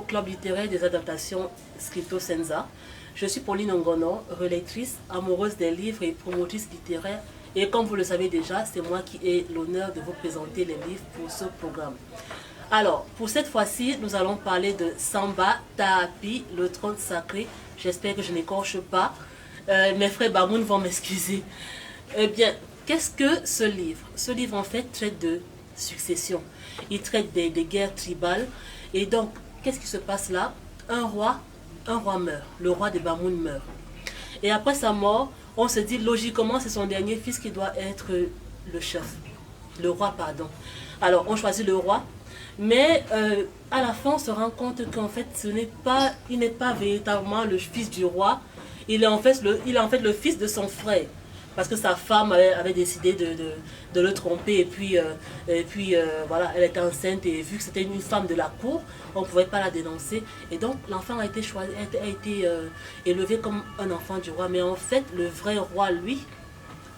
au Club littéraire des adaptations Scripto Senza. Je suis Pauline Ngono, relectrice, amoureuse des livres et promotrice littéraire. Et comme vous le savez déjà, c'est moi qui ai l'honneur de vous présenter les livres pour ce programme. Alors, pour cette fois-ci, nous allons parler de Samba Taapi, le trône sacré. J'espère que je n'écorche pas. Mes frères Bamoun vont m'excuser. Eh bien, qu'est-ce que ce livre? Ce livre, en fait, traite de succession. Il traite des guerres tribales. Et donc, qu'est-ce qui se passe là? Un roi meurt. Le roi des Bamoun meurt. Et après sa mort, on se dit logiquement, c'est son dernier fils qui doit être le chef. Le roi, pardon. Alors, on choisit le roi. Mais à la fin, on se rend compte qu'en fait, il n'est pas véritablement le fils du roi. Il est en fait le fils de son frère. Parce que sa femme avait décidé de le tromper. Et puis voilà, elle était enceinte. Et vu que c'était une femme de la cour, on ne pouvait pas la dénoncer. Et donc, l'enfant a été élevé comme un enfant du roi. Mais en fait, le vrai roi, lui,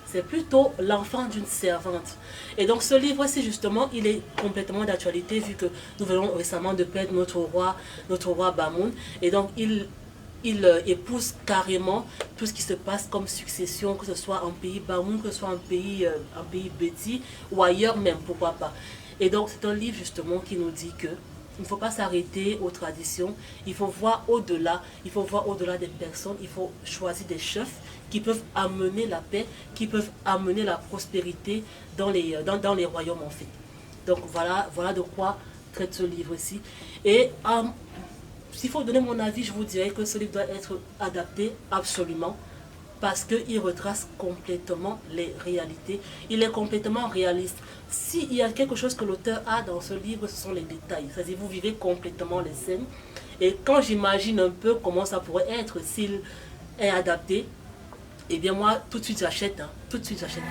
c'est plutôt l'enfant d'une servante. Et donc ce livre-ci, justement, il est complètement d'actualité vu que nous venons récemment de perdre notre roi Bamoun. Et donc il épouse carrément tout ce qui se passe comme succession, que ce soit en pays Bamoun, que ce soit en pays Beti ou ailleurs même, pourquoi pas. Et donc c'est un livre justement qui nous dit que il ne faut pas s'arrêter aux traditions, il faut voir au-delà, des personnes, il faut choisir des chefs qui peuvent amener la paix, qui peuvent amener la prospérité dans les royaumes en fait. Donc voilà de quoi traite ce livre-ci. Et s'il faut donner mon avis, je vous dirais que ce livre doit être adapté absolument parce qu'il retrace complètement les réalités. Il est complètement réaliste. S'il y a quelque chose que l'auteur a dans ce livre, ce sont les détails. C'est-à-dire vous vivez complètement les scènes. Et quand j'imagine un peu comment ça pourrait être s'il est adapté, eh bien moi, tout de suite j'achète. Tout de suite j'achète.